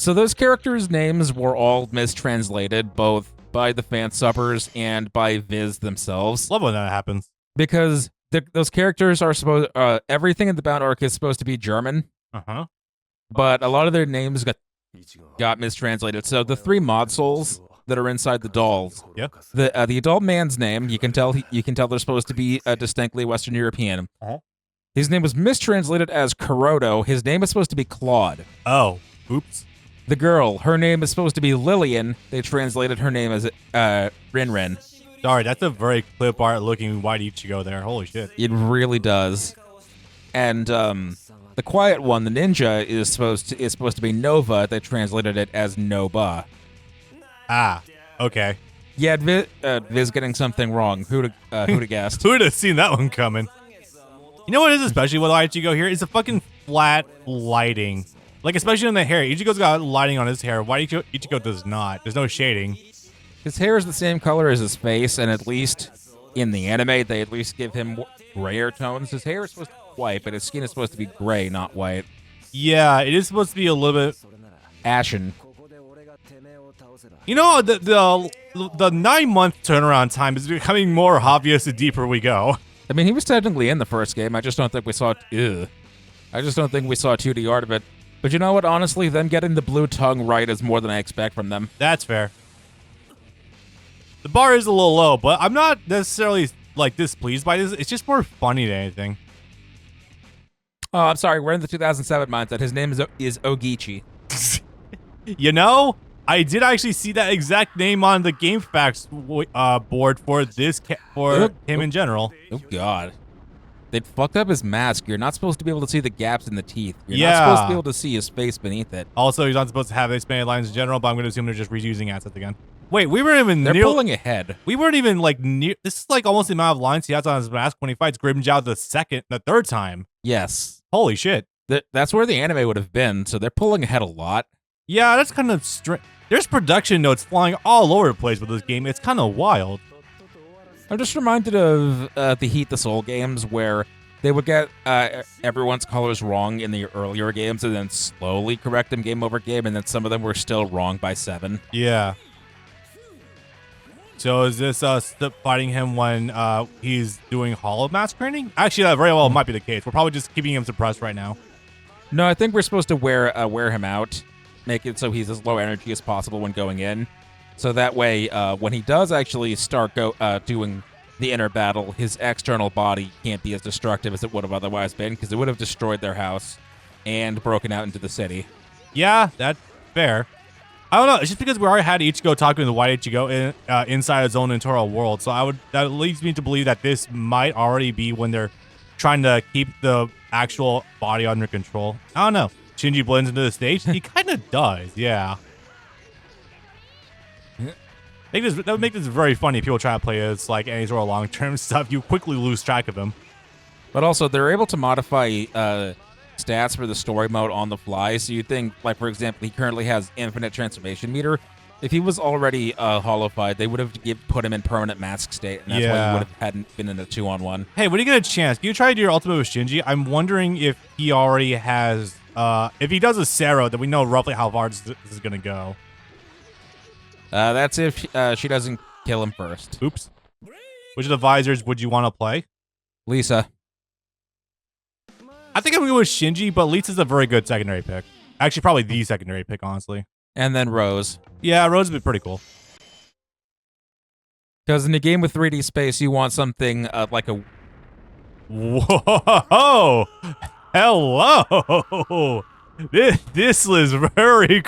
So those characters' names were all mistranslated, both by the fan subbers and by Viz themselves, Love when that happens. because those characters are supposed. Everything in the Bound arc is supposed to be German, but a lot of their names got mistranslated. So the 3 mod souls that are inside the dolls, Yep. the adult man's name, you can tell they're supposed to be distinctly Western European. His name was mistranslated as Kuroto. His name is supposed to be Claude. Oh, oops. The girl, her name is supposed to be Lillian. They translated her name as Rin. Sorry, that's a very clip art looking White Ichigo there. Holy shit. It really does. And the quiet one, the ninja, is supposed to be Nova. They translated it as Noba. Ah, okay. Yeah, Viz getting something wrong. Who'd have guessed? Who'd have seen that one coming? You know what is especially with Ichigo here? It's a fucking flat lighting. Like, especially on the hair. Ichigo's got lighting on his hair. Why Ichigo does not? There's no shading. His hair is the same color as his face, and at least in the anime, they at least give him grayer tones. His hair is supposed to be white, but his skin is supposed to be gray, not white. Yeah, it is supposed to be a little bit ashen. You know, the 9-month turnaround time is becoming more obvious the deeper we go. I mean, he was technically in the first game. I just don't think we saw. I just don't think we saw 2D art of it. But you know what? Honestly, them getting the blue tongue right is more than I expect from them. That's fair. The bar is a little low, but I'm not necessarily like displeased by this. It's just more funny than anything. Oh, I'm sorry. We're in the 2007 mindset. His name is Ogichi. You know, I did actually see that exact name on the GameFAQs board for him in general. Oh God. They fucked up his mask. You're not supposed to be able to see the gaps in the teeth. You're not supposed to be able to see his face beneath it. Also, he's not supposed to have expanded lines in general, but I'm going to assume they're just reusing assets again. Wait, we weren't even They're pulling ahead. We weren't even like near. This is like almost the amount of lines he has on his mask when he fights Grimmjow the third time. Yes. Holy shit. That's where the anime would have been, so they're pulling ahead a lot. Yeah, that's kind of strange. There's production notes flying all over the place with this game. It's kind of wild. I'm just reminded of the Heat the Soul games where they would get everyone's colors wrong in the earlier games and then slowly correct them game over game, and then some of them were still wrong by 7. Yeah. So is this fighting him when he's doing Hollow Mask training? Actually, that very well might be the case. We're probably just keeping him suppressed right now. No, I think we're supposed to wear him out, make it so he's as low energy as possible when going in. So that way, when he does actually start doing the inner battle, his external body can't be as destructive as it would have otherwise been, because it would have destroyed their house and broken out into the city. Yeah, that's fair. I don't know. It's just because we already had Ichigo talking to the White Ichigo inside his own internal world. So that leads me to believe that this might already be when they're trying to keep the actual body under control. I don't know. Shinji blends into the stage. He kind of does, yeah. That would make this very funny if people try to play this like any sort of long-term stuff. You quickly lose track of him. But also, they're able to modify stats for the story mode on the fly. So you think, like, for example, he currently has infinite transformation meter. If he was already hollowified, they would have put him in permanent mask state, and that's why he would have hadn't been in a 2-on-1. Hey, when you get a chance, can you try to do your ultimate with Shinji? I'm wondering if he already has, if he does a Sero, then we know roughly how far this is going to go. That's if she doesn't kill him first. Oops. Which of the visors would you want to play? Lisa. I think I'm going to go with Shinji, but Lisa's a very good secondary pick. Actually, probably the secondary pick, honestly. And then Rose. Yeah, Rose would be pretty cool. Because in a game with 3D space, you want something like a... Whoa! Hello! This is very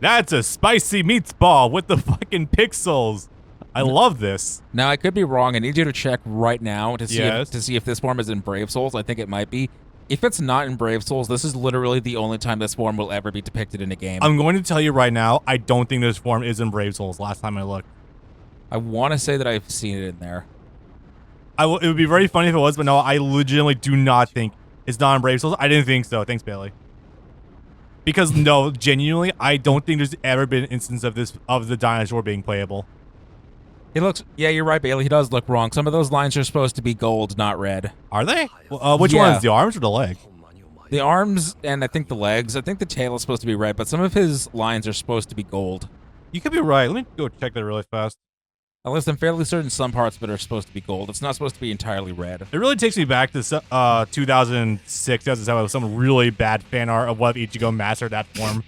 That's a spicy meatball with the fucking pixels. I love this. Now, I could be wrong. I need you to check right now to see Yes. to see if this form is in Brave Souls. I think it might be. If it's not in Brave Souls, this is literally the only time this form will ever be depicted in a game. I'm going to tell you right now, I don't think this form is in Brave Souls last time I looked. I want to say that I've seen it in there. It would be very funny if it was, but no, I legitimately do not think it's not in Brave Souls. I didn't think so. Thanks, Bailey. Because no, genuinely, I don't think there's ever been an instance of the dinosaur being playable. It looks... Yeah, you're right, Bailey. He does look wrong. Some of those lines are supposed to be gold, not red. Are they? Which one is the arms or the leg? The arms and I think the legs. I think the tail is supposed to be red, but some of his lines are supposed to be gold. You could be right. Let me go check that really fast. At least I'm fairly certain some parts of it are supposed to be gold. It's not supposed to be entirely red. It really takes me back to 2006, 2007 with some really bad fan art of what if Ichigo mastered that form.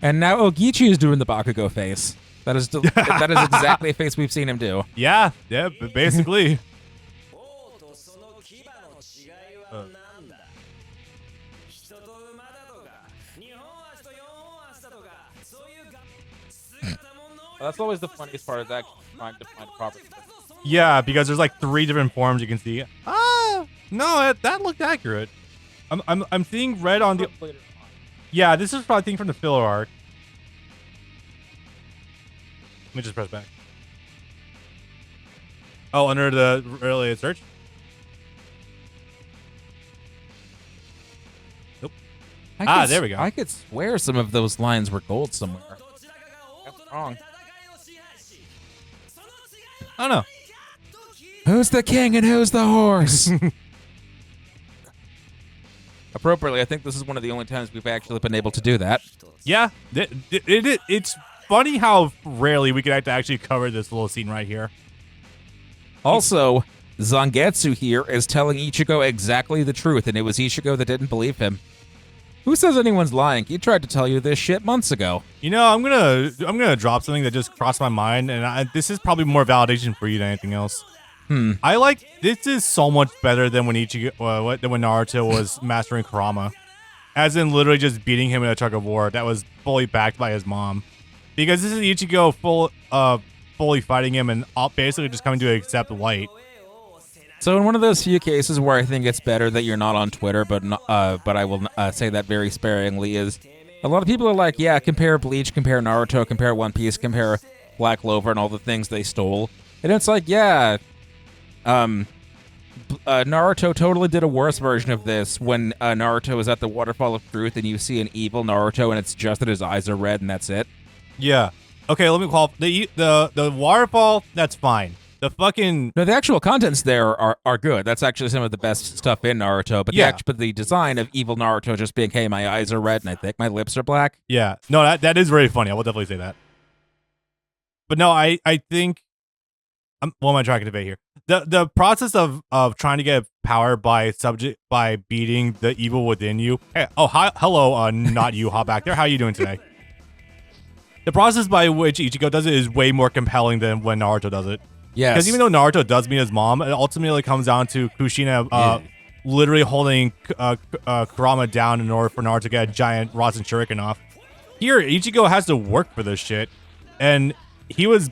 And now Ogichi is doing the Bakugo face. That is exactly a face we've seen him do. Yeah, basically. That's always the funniest part, is actually trying to find a proper. Yeah, because there's like 3 different forms you can see. No, that looked accurate. I'm seeing red on the. Yeah, this is probably a thing from the filler arc. Let me just press back. Oh, under the related search. Nope. There we go. I could swear some of those lines were gold somewhere. That's wrong. I don't know. Who's the king and who's the horse? Appropriately, I think this is one of the only times we've actually been able to do that. Yeah, it's funny how rarely we could actually cover this little scene right here. Also, Zangetsu here is telling Ichigo exactly the truth, and it was Ichigo that didn't believe him. Who says anyone's lying? He tried to tell you this shit months ago. You know, I'm gonna drop something that just crossed my mind, and this is probably more validation for you than anything else. I like this is so much better than when than when Naruto was mastering Kurama, as in literally just beating him in a tug of war that was fully backed by his mom, because this is Ichigo fully fighting him and basically just coming to accept light. So in one of those few cases where I think it's better that you're not on Twitter, but I will say that very sparingly, is a lot of people are like, yeah, compare Bleach, compare Naruto, compare One Piece, compare Black Clover and all the things they stole. And it's like, yeah, Naruto totally did a worse version of this when Naruto is at the Waterfall of Truth and you see an evil Naruto and it's just that his eyes are red and that's it. Yeah. Okay, let me qualify. The waterfall, that's fine. No, the actual contents there are good. That's actually some of the best stuff in Naruto. But the design of evil Naruto just being, hey, my eyes are red and I think my lips are black. Yeah. No, that is very funny. I will definitely say that. But no, I think what am I trying to convey here? The process of trying to get power by beating the evil within you. Hey, hello, not you, hop back there. How are you doing today? The process by which Ichigo does it is way more compelling than when Naruto does it. Yes. Because even though Naruto does meet his mom, it ultimately comes down to Kushina literally holding Kurama down in order for Naruto to get a giant Rasen Shuriken off. Here, Ichigo has to work for this shit, and he was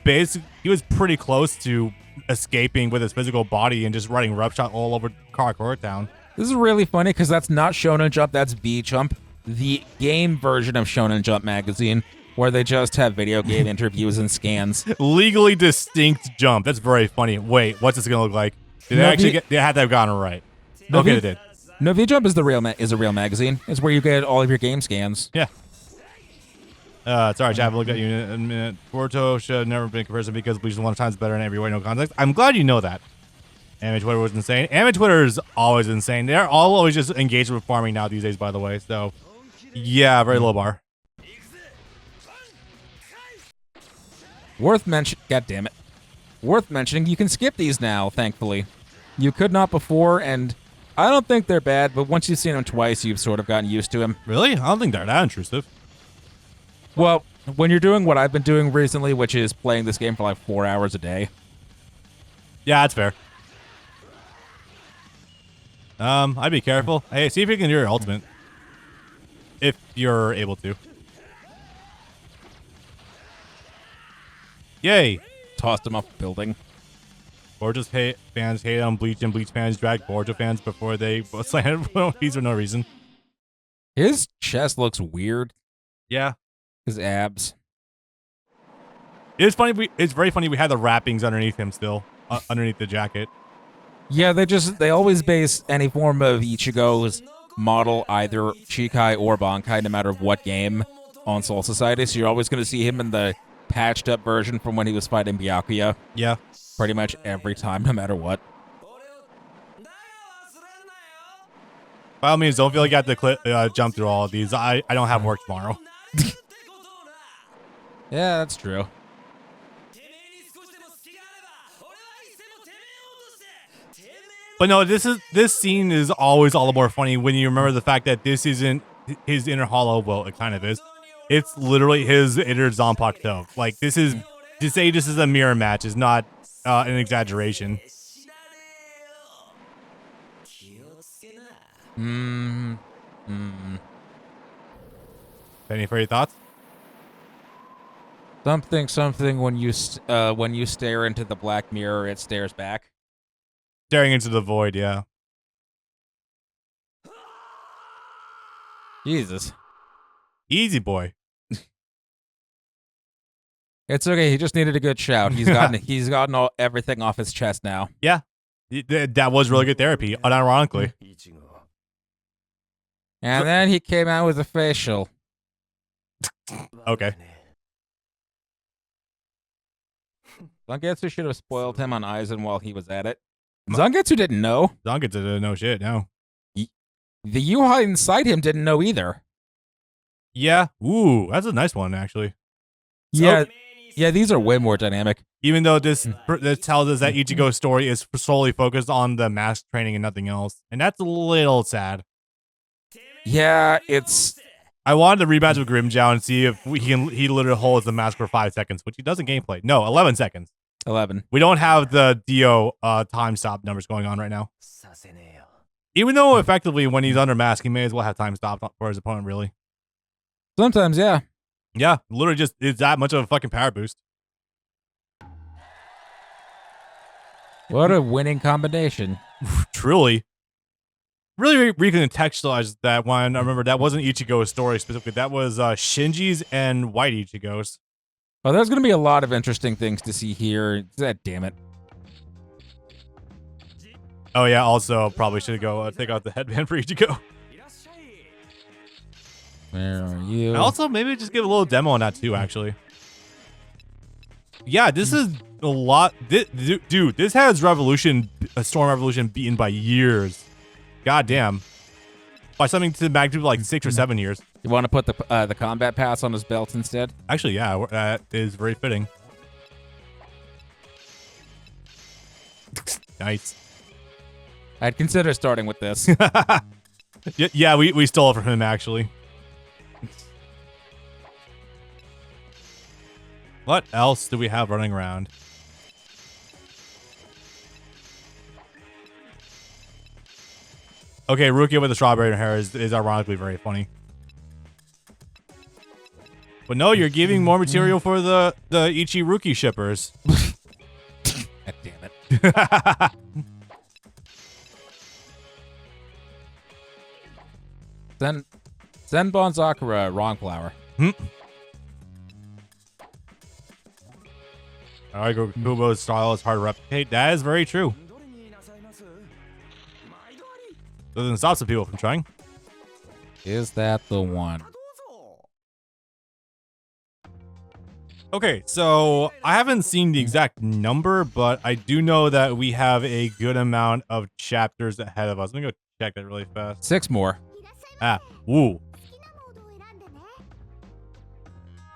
pretty close to escaping with his physical body and just running roughshod all over Karakura Town. This is really funny because that's not Shonen Jump, that's V-Jump, the game version of Shonen Jump magazine, where they just have video game interviews and scans. Legally distinct Jump. That's very funny. Wait, what's this gonna look like? They had to have gotten it right. Okay, they did. No, V-Jump is a real magazine. It's where you get all of your game scans. Yeah. Sorry, Chad, I've looked at you in a minute. Boruto should have never been in comparison because Bleach is 100 times better in every way, no context. I'm glad you know that. Anime Twitter was insane. Anime Twitter is always insane. They're all always just engaged with farming now these days, by the way. So, yeah, very low bar. Worth mentioning, you can skip these now, thankfully. You could not before, and I don't think they're bad, but once you've seen them twice, you've sort of gotten used to them. Really? I don't think they're that intrusive. Well, when you're doing what I've been doing recently, which is playing this game for like 4 hours a day. Yeah, that's fair. I'd be careful. Hey, see if you can do your ultimate. If you're able to. Yay! Tossed him off the building. Boruto fans hate on Bleach, and Bleach fans drag Boruto fans before they slanted One Piece for no reason. His chest looks weird. Yeah. His abs. It's funny. It's very funny. We had the wrappings underneath him still, underneath the jacket. Yeah, they always base any form of Ichigo's model, either Chikai or Bankai, no matter what game, on Soul Society. So you're always going to see him in the patched up version from when he was fighting Byakuya. Yeah. Pretty much every time, no matter what. By all means, don't feel like you have to jump through all of these. I don't have work tomorrow. Yeah, that's true. But no, this scene is always all the more funny when you remember the fact that this isn't his inner hollow. Well, it kind of is. It's literally his inner Zanpakuto. Like, this is, to say this is a mirror match is not an exaggeration. Any further thoughts? Something. When you stare into the black mirror, it stares back. Staring into the void, yeah. Jesus. Easy boy. It's okay. He just needed a good shout. He's gotten everything off his chest now. Yeah. That was really good therapy, unironically. And then he came out with a facial. Okay. Zangetsu should have spoiled him on Aizen while he was at it. Zangetsu didn't know. Zangetsu didn't know shit, no. The Yuha inside him didn't know either. Yeah. Ooh, that's a nice one, actually. Yeah. Yeah, these are way more dynamic. Even though this tells us that Ichigo's story is solely focused on the mask training and nothing else. And that's a little sad. Yeah, it's... I wanted to rematch with Grimjow and see if he literally holds the mask for 5 seconds, which he does in gameplay. No, 11 seconds. 11. We don't have the Dio time stop numbers going on right now. Even though effectively when he's under mask, he may as well have time stopped for his opponent, really. Sometimes, yeah. Yeah, literally just it's that much of a fucking power boost. What a winning combination. Truly. Really recontextualized that one. I remember that wasn't Ichigo's story specifically. That was Shinji's and White Ichigo's. Well, there's going to be a lot of interesting things to see here. Damn it. Oh, yeah, also probably should go take out the headband for Ichigo. Where are you? And also, maybe just give a little demo on that too, actually. Yeah, this is a lot. Dude, this has Storm Revolution beaten by years. God damn. By something to the magnitude of like 6 or 7 years. You want to put the combat pass on his belt instead? Actually, yeah, that is very fitting. Nice. I'd consider starting with this. Yeah, we stole it from him, actually. What else do we have running around? Okay, Rukia with the strawberry hair is ironically very funny. But no, you're giving more material for the Ichi Ruki shippers. God damn it. Zenbon Sakura, wrong flower. Kubo's style is hard to replicate. That is very true. Doesn't stop some people from trying. Is that the one? Okay, so I haven't seen the exact number, but I do know that we have a good amount of chapters ahead of us. Let me go check that really fast. 6 more. Ah, woo.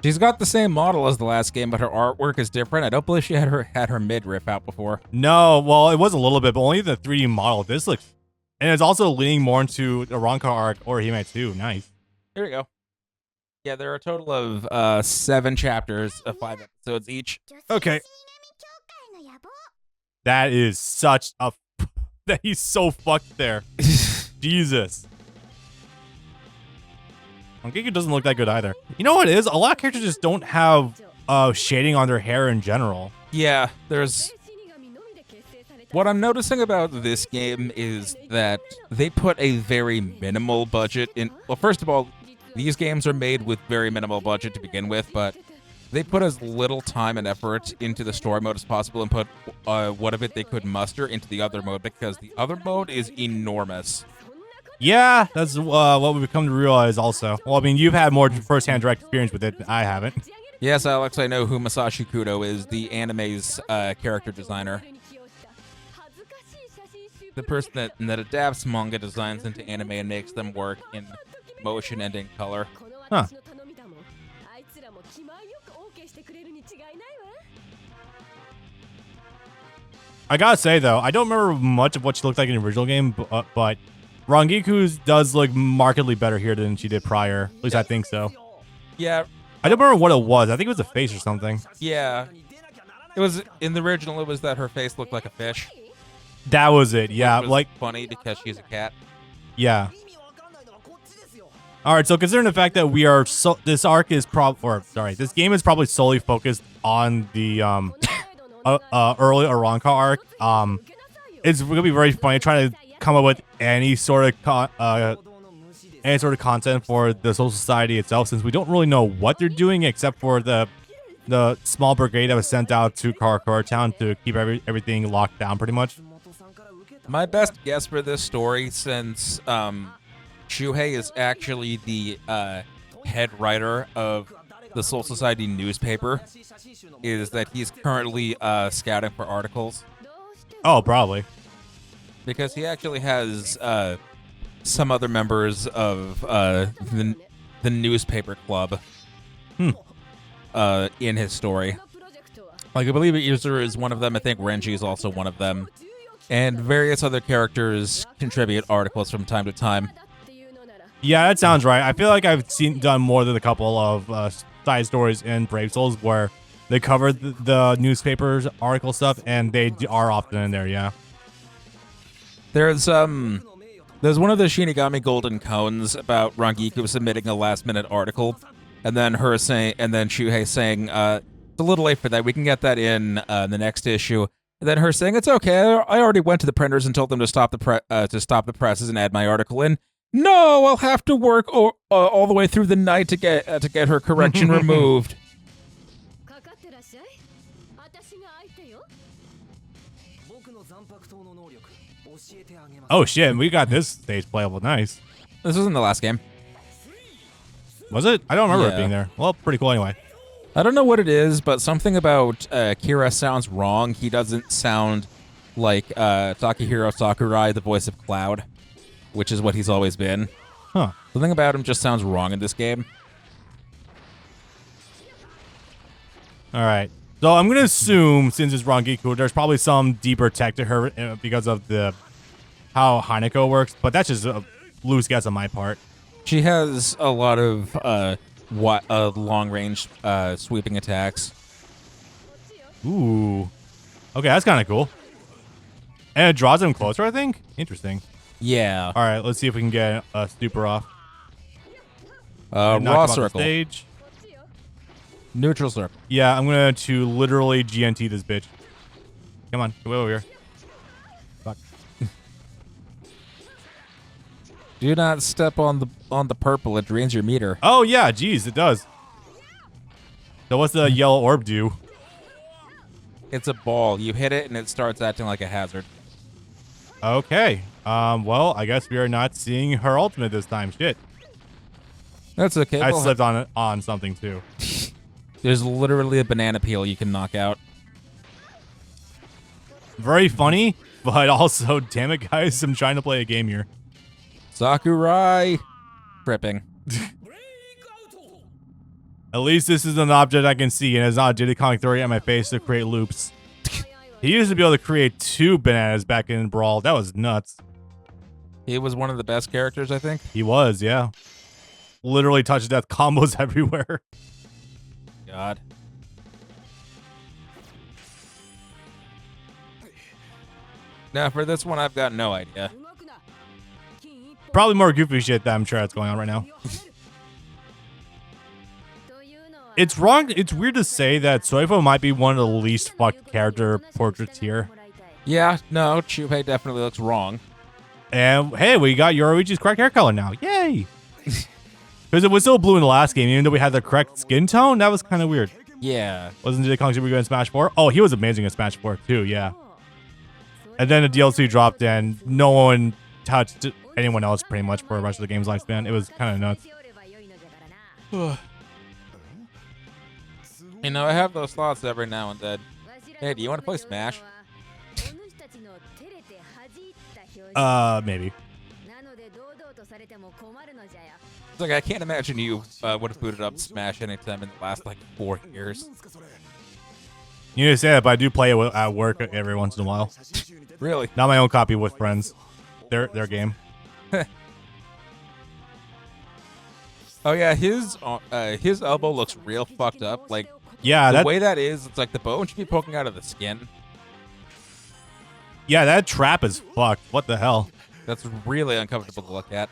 She's got the same model as the last game, but her artwork is different. I don't believe she had her midriff out before. No, well, it was a little bit, but only the 3D model. This looks... And it's also leaning more into the Ronka arc or Hime too. Nice. Here we go. Yeah, there are a total of 7 chapters of 5 episodes each. Okay. That is such a... that he's so fucked there. Jesus. Mangekyo doesn't look that good either. You know what it is? A lot of characters just don't have shading on their hair in general. Yeah, there's... What I'm noticing about this game is that they put a very minimal budget in... Well, first of all, these games are made with very minimal budget to begin with, but they put as little time and effort into the story mode as possible and put what of it they could muster into the other mode, because the other mode is enormous. Yeah, that's what we've come to realize also. Well, I mean, you've had more first-hand direct experience with it than I haven't. Yes, Alex, I know who Masashi Kudo is, the anime's character designer. the person that adapts manga designs into anime and makes them work in motion and in color. Huh. I gotta say though, I don't remember much of what she looked like in the original game, but Rangiku's does look markedly better here than she did prior. At least I think so. Yeah. I don't remember what it was. I think it was a face or something. Yeah. It was in the original. It was that her face looked like a fish. That was it. Yeah, Which was like funny because she's a cat. yeah. All right, so considering the fact that we are this arc is this game is probably solely focused on the early Aranka arc. It's gonna be very funny trying to come up with any sort of content for the Soul Society itself, since we don't really know what they're doing except for the small brigade that was sent out to Karakura Town to keep everything locked down, pretty much. My best guess for this story, since Shuhei is actually the head writer of the Soul Society newspaper, is that he's currently scouting for articles. Oh, probably. Because he actually has some other members of the newspaper club in his story. Like, I believe Izuru is one of them. I think Renji is also one of them. And various other characters contribute articles from time to time. Yeah, that sounds right. I feel like I've done more than a couple of side stories in Brave Souls where they cover the newspapers article stuff, and they are often in there. Yeah. There's one of the Shinigami Golden Cones about Rangiku submitting a last-minute article, and then Shuhei saying, "It's a little late for that. We can get that in the next issue." And then her saying, "It's okay. I already went to the printers and told them to stop the presses and add my article in." No, I'll have to work all the way through the night to get her correction removed. Oh shit, we got this stage playable. Nice. This was in the last game. Was it? I don't remember it being there. Well, pretty cool anyway. I don't know what it is, but something about Kira sounds wrong. He doesn't sound like Takahiro Sakurai, the voice of Cloud, which is what he's always been. Huh. Something about him just sounds wrong in this game. All right. So I'm going to assume, since it's Rangiku, there's probably some deeper tech to her because of how Hanako works, but that's just a loose guess on my part. She has a lot of long-range sweeping attacks. Ooh. Okay, that's kind of cool. And it draws them closer, I think? Interesting. Yeah. All right, let's see if we can get a Stupor off. Raw circle. Stage. Neutral circle. Yeah, I'm going to literally GNT this bitch. Come on, go over here. Fuck. Do not step on the purple. It drains your meter. Oh, yeah, geez, it does. So what's the yellow orb do? It's a ball. You hit it, and it starts acting like a hazard. Okay. Well, I guess we are not seeing her ultimate this time. Shit. That's okay. I slipped on something, too. There's literally a banana peel you can knock out. Very funny, but also, damn it, guys, I'm trying to play a game here. Sakurai. Tripping. At least this is an object I can see, and it's not a Diddy Kong 30 at my face to create loops. He used to be able to create 2 bananas back in Brawl. That was nuts. He was one of the best characters, I think. He was, yeah. Literally touch death combos everywhere. God. Now, for this one, I've got no idea. Probably more goofy shit that I'm sure that's going on right now. It's wrong. It's weird to say that Soifo might be one of the least fucked character portraits here. Yeah, no, Shuhei definitely looks wrong. And hey, we got Yoruichi's correct hair color now. Yay! Because it was still blue in the last game, even though we had the correct skin tone. That was kind of weird. Yeah. Wasn't Diddy Kong super good in Smash 4? Oh, he was amazing in Smash 4 too, yeah. And then the DLC dropped and no one touched anyone else pretty much for the rest of the game's lifespan. It was kind of nuts. You know, I have those thoughts every now and then. Hey, do you want to play Smash? Maybe. It's like I can't imagine you would have booted up Smash anytime in the last like 4 years. You need to say that, but I do play it at work every once in a while. Really? Not my own copy with friends. Their game. Oh yeah, his elbow looks real fucked up. Like Yeah, the way that is, it's like the bone should be poking out of the skin. Yeah, that trap is fucked. What the hell? That's really uncomfortable to look at.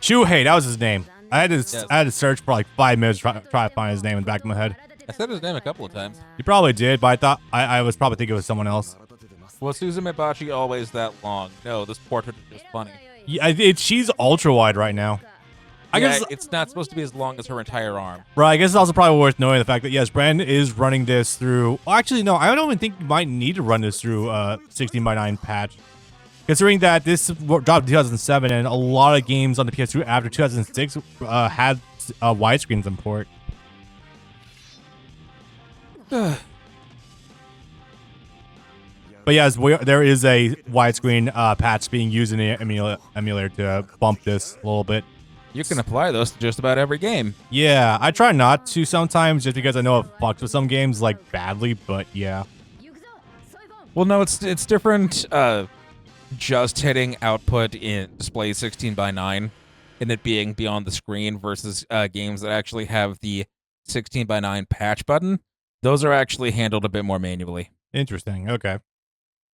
Shuhei, that was his name. I had to search for like 5 minutes to try to find his name in the back of my head. I said his name a couple of times. You probably did, but I thought I was probably thinking it was someone else. Was Suzume Bachi always that long? No, this portrait is just funny. Yeah, she's ultra wide right now. I guess it's not supposed to be as long as her entire arm. Right, I guess it's also probably worth knowing the fact that, yes, Brandon is running this through... Well, actually, no, I don't even think you might need to run this through 16:9 patch. Considering that this dropped in 2007, and a lot of games on the PS2 after 2006 had widescreens in port. But yes, there is a widescreen patch being used in the emulator to bump this a little bit. You can apply those to just about every game. Yeah, I try not to sometimes just because I know it fucks with some games like badly, but yeah. Well, no, it's different just hitting output in display 16:9 and it being beyond the screen versus games that actually have the 16:9 patch button. Those are actually handled a bit more manually. Interesting. Okay.